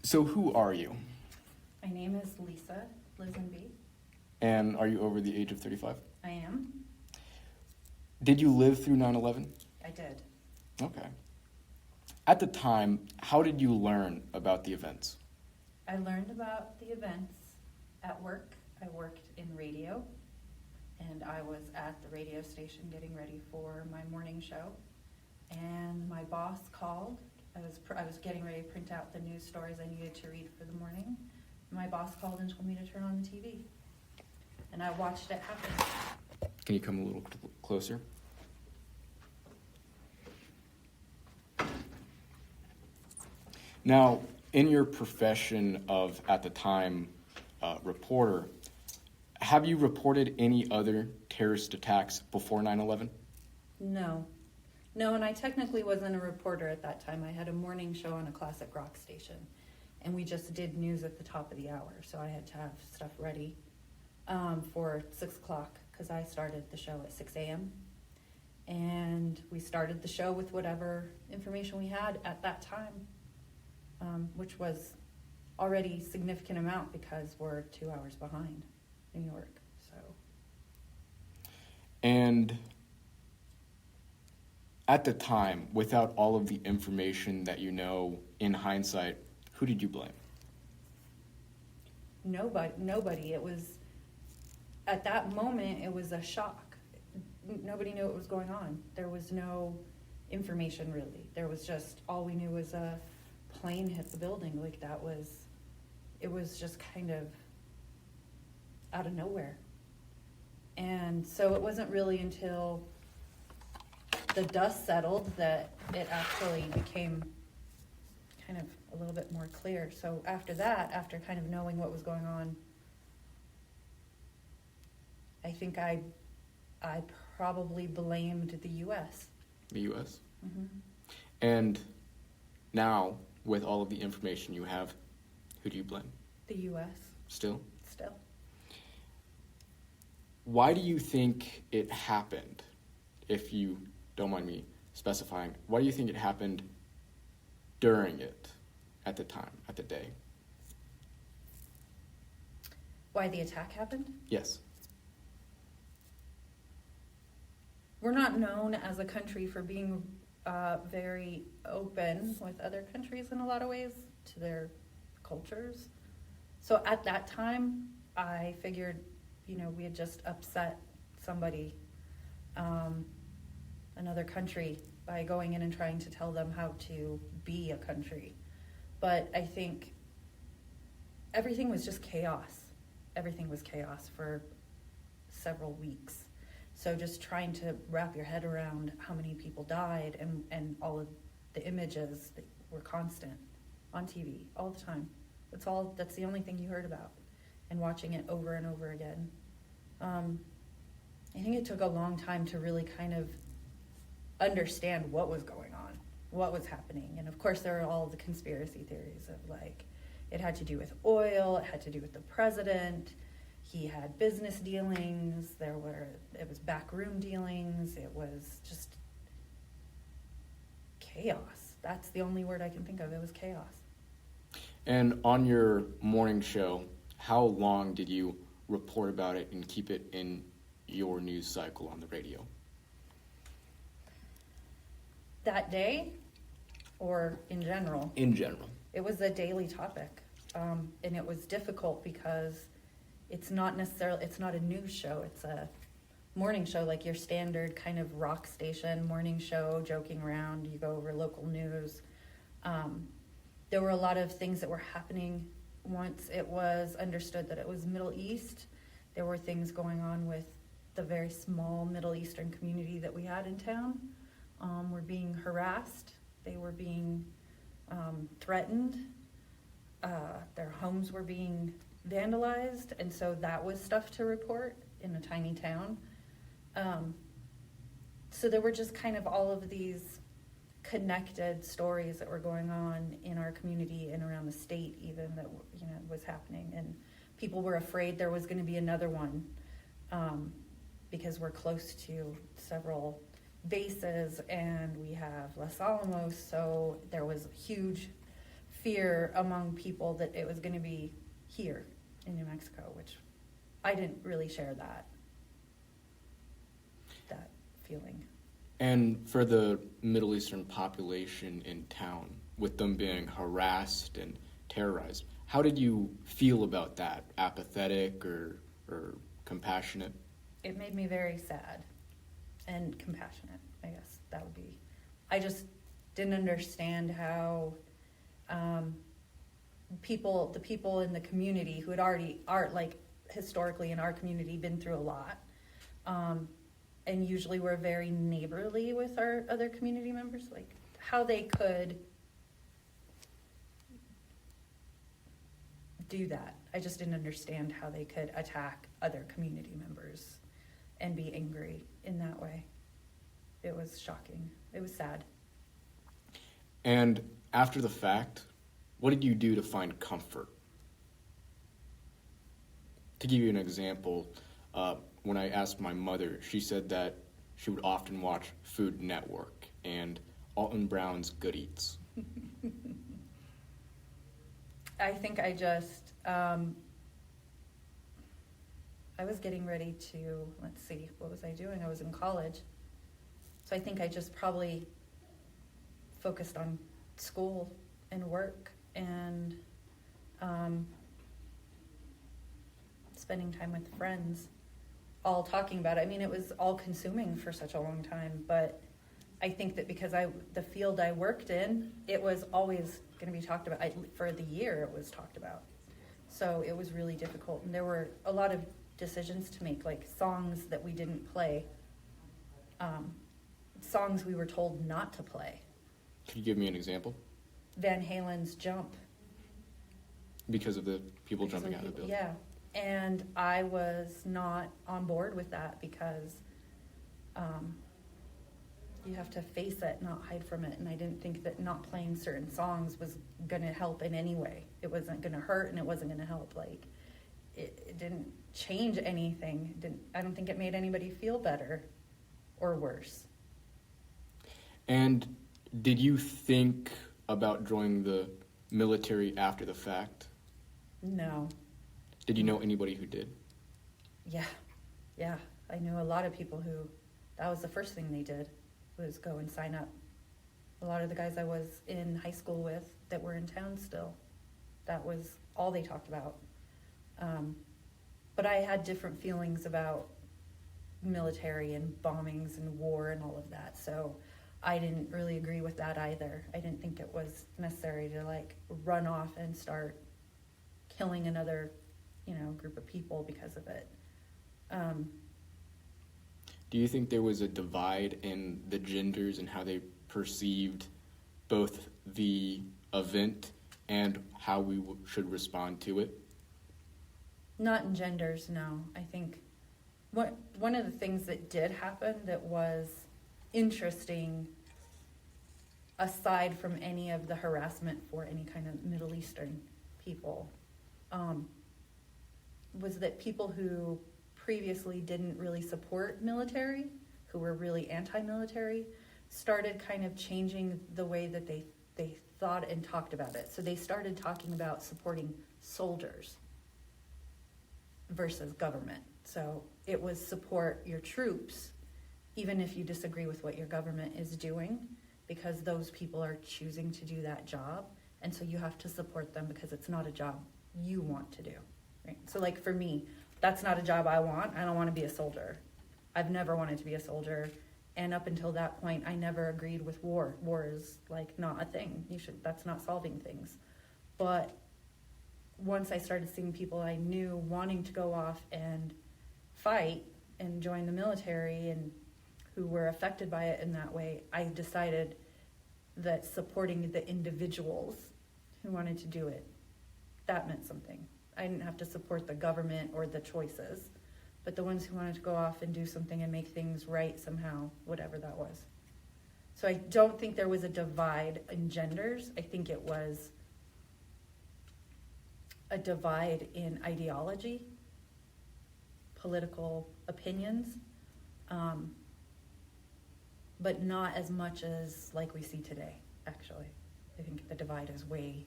So who are you? My name is Lisa Lisenbee. And are you over the age of 35? I am. Did you live through 9/11? I did. Okay. At the time, how did you learn about the events? I learned about the events at work. I worked in radio, and I was at the radio station getting ready for my morning show. And my boss called. I was getting ready to print out the news stories I needed to read for the morning. My boss called and told me to turn on the TV. And I watched it happen. Can you come a little closer? Now, in your profession of, at the time, reporter, have you reported any other terrorist attacks before 9/11? No. No, and I technically wasn't a reporter at that time. I had a morning show on a classic rock station, and we just did news at the top of the hour, so I had to have stuff ready for 6 o'clock, because I started the show at 6 a.m., and we started the show with whatever information we had at that time, which was already a significant amount because we're 2 hours behind New York. So. And at the time, without all of the information that you know in hindsight, who did you blame? Nobody. It was, at that moment, it was a shock. Nobody knew what was going on. There was no information, really. There was just, all we knew was a plane hit the building. Like, it was just kind of out of nowhere. And so it wasn't really until the dust settled that it actually became kind of a little bit more clear. So after that, after kind of knowing what was going on, I think I probably blamed the U.S. The U.S.? Mm-hmm. And now, with all of the information you have, who do you blame? The U.S. Still? Still. Why do you think it happened, if you don't mind me specifying? Why do you think it happened during it, at the time, at the day? Why the attack happened? Yes. We're not known as a country for being very open with other countries in a lot of ways to their cultures. So at that time, I figured, we had just upset somebody, another country, by going in and trying to tell them how to be a country. But I think everything was just chaos. Everything was chaos for several weeks. So just trying to wrap your head around how many people died and all of the images that were constant on TV all the time. That's the only thing you heard about, and watching it over and over again. I think it took a long time to really kind of understand what was going on, what was happening. And of course there are all the conspiracy theories of, like, it had to do with oil, it had to do with the president, he had business dealings, it was backroom dealings, it was just chaos. That's the only word I can think of. It was chaos. And on your morning show, how long did you report about it and keep it in your news cycle on the radio? That day, or in general? In general. It was a daily topic, and it was difficult because it's not a news show, it's a morning show, like your standard kind of rock station morning show, joking around, you go over local news. There were a lot of things that were happening once it was understood that it was Middle East. There were things going on with the very small Middle Eastern community that we had in town. Were being harassed, they were being threatened, their homes were being vandalized, and so that was stuff to report in a tiny town. So there were just kind of all of these connected stories that were going on in our community and around the state even that was happening, and people were afraid there was going to be another one because we're close to several bases and we have Los Alamos, so there was huge fear among people that it was going to be here in New Mexico, which I didn't really share that feeling. And for the Middle Eastern population in town, with them being harassed and terrorized, how did you feel about that? Apathetic or compassionate? It made me very sad and compassionate, I guess that would be. I just didn't understand how the people in the community who had already historically in our community been through a lot, and usually we're very neighborly with our other community members, like how they could do that. I just didn't understand how they could attack other community members and be angry in that way. It was shocking. It was sad. And after the fact, what did you do to find comfort? To give you an example, when I asked my mother, she said that she would often watch Food Network and Alton Brown's Good Eats. I think I just, I was getting ready to, let's see, what was I doing? I was in college. So I think I just probably focused on school and work and spending time with friends, all talking about it. I mean, it was all consuming for such a long time, but I think that because the field I worked in, it was always going to be talked about. For the year, it was talked about. So it was really difficult. And there were a lot of decisions to make, like songs that we didn't play, songs we were told not to play. Could you give me an example? Van Halen's Jump. Because of the people jumping out of the building? Yeah. And I was not on board with that because you have to face it, not hide from it. And I didn't think that not playing certain songs was going to help in any way. It wasn't going to hurt and it wasn't going to help. Like, it didn't change anything. I don't think it made anybody feel better or worse. And did you think about joining the military after the fact? No. Did you know anybody who did? Yeah. I knew a lot of people who, that was the first thing they did, was go and sign up. A lot of the guys I was in high school with that were in town still, that was all they talked about. But I had different feelings about military and bombings and war and all of that, so I didn't really agree with that either. I didn't think it was necessary to like run off and start killing another, group of people because of it. Do you think there was a divide in the genders and how they perceived both the event and how we should respond to it? Not in genders, no. I think one of the things that did happen that was interesting, aside from any of the harassment for any kind of Middle Eastern people, was that people who previously didn't really support military, who were really anti-military, started kind of changing the way that they thought and talked about it. So they started talking about supporting soldiers versus government. So it was support your troops, even if you disagree with what your government is doing, because those people are choosing to do that job. And so you have to support them because it's not a job you want to do. Right? So like for me, that's not a job I want. I don't want to be a soldier. I've never wanted to be a soldier. And up until that point, I never agreed with war. War is like not a thing. That's not solving things. But once I started seeing people I knew wanting to go off and fight and join the military and who were affected by it in that way, I decided that supporting the individuals who wanted to do it, that meant something. I didn't have to support the government or the choices, but the ones who wanted to go off and do something and make things right somehow, whatever that was. So I don't think there was a divide in genders. I think it was a divide in ideology, political opinions, but not as much as like we see today, actually. I think the divide is way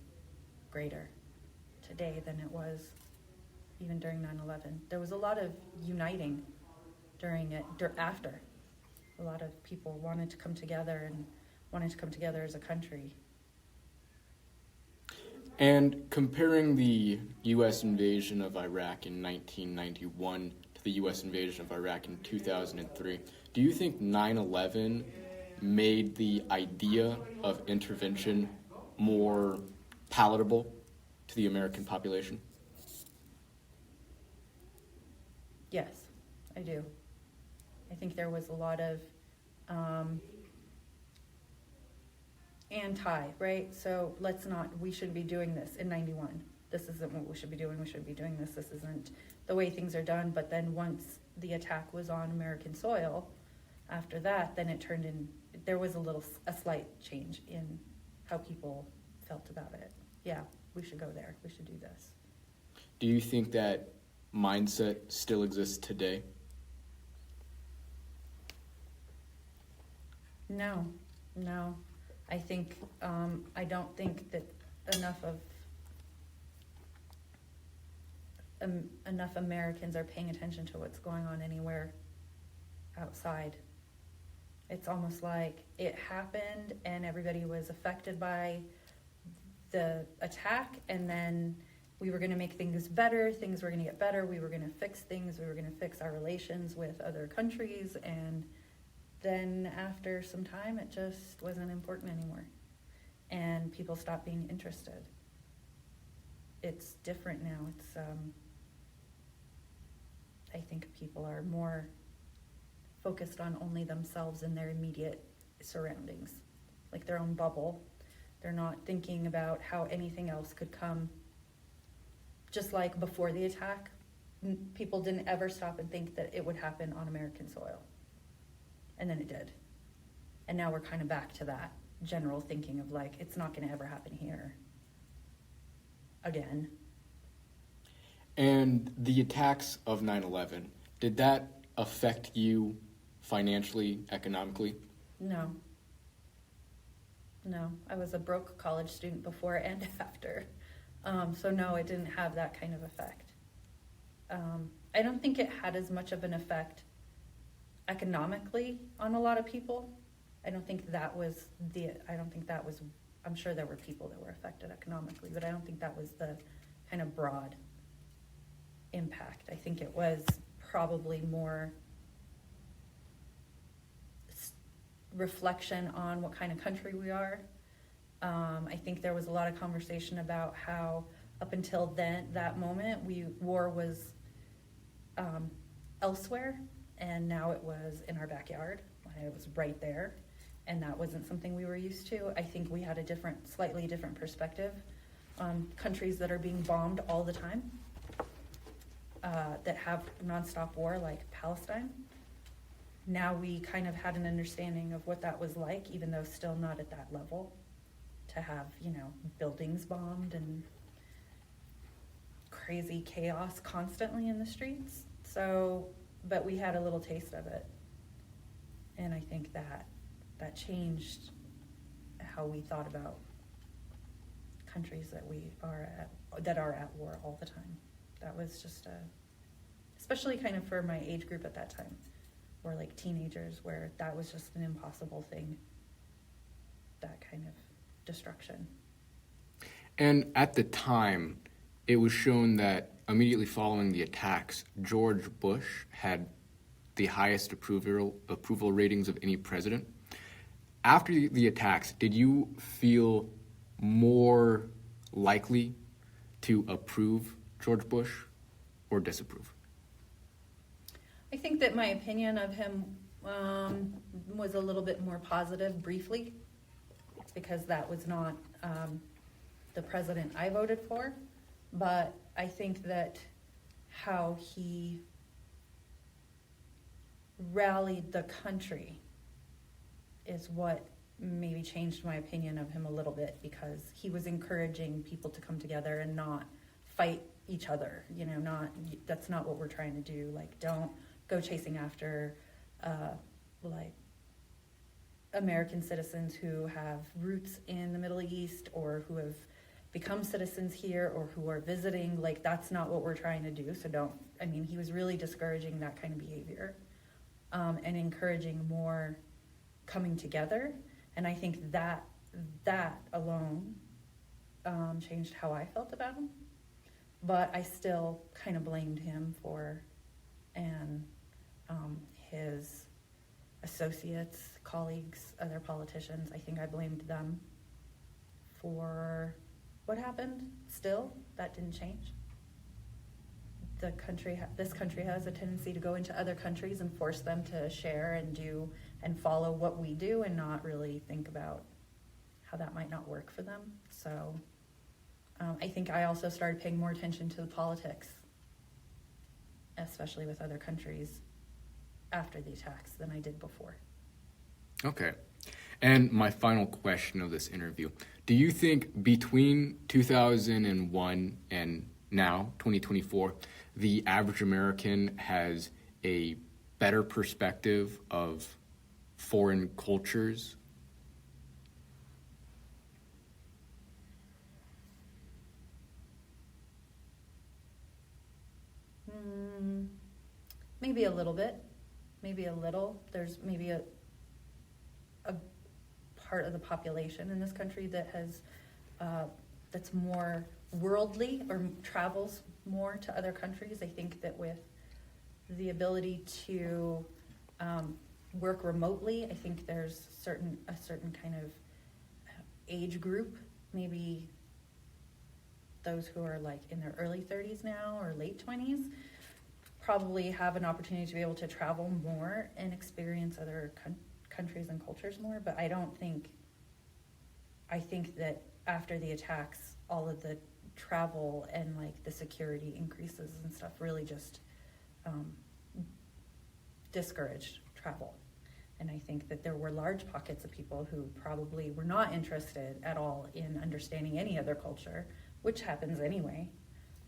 greater today than it was even during 9/11. There was a lot of uniting during it, after. A lot of people wanted to come together and wanted to come together as a country. And comparing the U.S. invasion of Iraq in 1991 to the U.S. invasion of Iraq in 2003, do you think 9/11 made the idea of intervention more palatable to the American population? Yes, I do. I think there was a lot of right? So we shouldn't be doing this in 91. This isn't what we should be doing. We shouldn't be doing this. This isn't the way things are done. But then once the attack was on American soil, after that, then there was a slight change in how people felt about it. Yeah, we should go there. We should do this. Do you think that mindset still exists today? No. I think, I don't think that enough Americans are paying attention to what's going on anywhere outside. It's almost like it happened and everybody was affected by the attack, and then we were going to make things better, things were going to get better, we were going to fix things, we were going to fix our relations with other countries, and then after some time it just wasn't important anymore. And people stopped being interested. It's different now. I think people are more focused on only themselves and their immediate surroundings, like their own bubble. They're not thinking about how anything else could come. Just like before the attack, people didn't ever stop and think that it would happen on American soil. And then it did. And now we're kind of back to that general thinking of like, it's not going to ever happen here again. And the attacks of 9/11, did that affect you financially, economically? No, I was a broke college student before and after. So no, it didn't have that kind of effect. I don't think it had as much of an effect economically on a lot of people. I'm sure there were people that were affected economically, but I don't think that was the kind of broad impact. I think it was probably more reflection on what kind of country we are. I think there was a lot of conversation about how up until that moment, war was elsewhere, and now it was in our backyard. It was right there, and that wasn't something we were used to. I think we had a slightly different perspective. Countries that are being bombed all the time, that have nonstop war, like Palestine. Now we kind of had an understanding of what that was like, even though still not at that level, to have, buildings bombed and crazy chaos constantly in the streets. So, but we had a little taste of it. And I think that changed how we thought about countries that are at war all the time. That was just especially kind of for my age group at that time, or like teenagers, where that was just an impossible thing, that kind of destruction. And at the time, it was shown that immediately following the attacks, George Bush had the highest approval ratings of any president. After the attacks, did you feel more likely to approve George Bush or disapprove? I think that my opinion of him was a little bit more positive briefly, because that was not the president I voted for. But I think that how he rallied the country is what maybe changed my opinion of him a little bit, because he was encouraging people to come together and not fight each other. That's not what we're trying to do. Like, don't go chasing after like American citizens who have roots in the Middle East, or who have become citizens here or who are visiting. Like, that's not what we're trying to do. So he was really discouraging that kind of behavior, and encouraging more coming together. And I think that alone changed how I felt about him. But I still kind of blamed him and his associates, colleagues, other politicians. I think I blamed them for what happened. Still, that didn't change. This country has a tendency to go into other countries and force them to share and do and follow what we do, and not really think about how that might not work for them. So I think I also started paying more attention to the politics, especially with other countries, after the attacks than I did before. Okay. And my final question of this interview, do you think between 2001 and now, 2024, the average American has a better perspective of foreign cultures? Maybe a little bit. Maybe a little. There's maybe a part of the population in this country that has that's more worldly or travels more to other countries. I think that with the ability to work remotely, I think there's a certain kind of age group, maybe those who are like in their early 30s now or late 20s, probably have an opportunity to be able to travel more and experience other countries and cultures more. But I think that after the attacks, all of the travel and like the security increases and stuff really just discouraged travel. And I think that there were large pockets of people who probably were not interested at all in understanding any other culture, which happens anyway.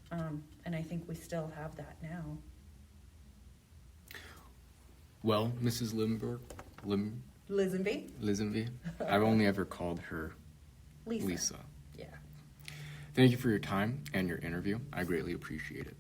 And I think we still have that now. Well, Mrs. Lisenbee? I've only ever called her Lisa. Yeah. Thank you for your time and your interview. I greatly appreciate it.